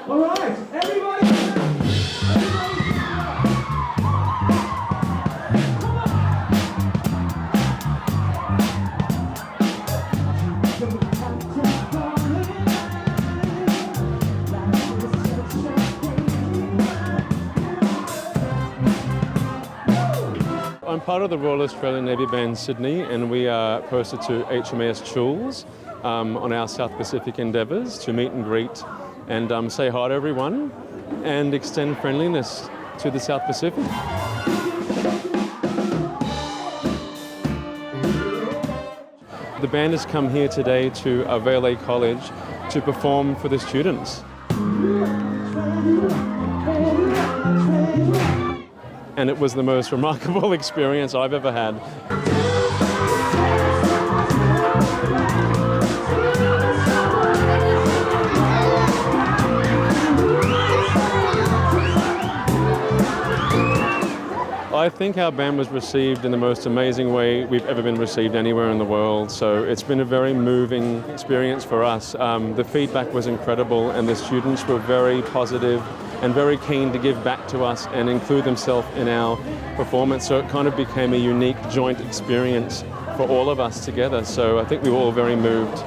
All right, everybody. I'm part of the Royal Australian Navy Band Sydney, and we are posted to HMAS Choules on our South Pacific endeavours to meet and greet and say hi to everyone and extend friendliness to the South Pacific. The band has come here today to Avele College to perform for the students. And it was the most remarkable experience I've ever had. I think our band was received in the most amazing way we've ever been received anywhere in the world. So it's been a very moving experience for us. The feedback was incredible, and the students were very positive and very keen to give back to us and include themselves in our performance. So it kind of became a unique joint experience for all of us together. So I think we were all very moved.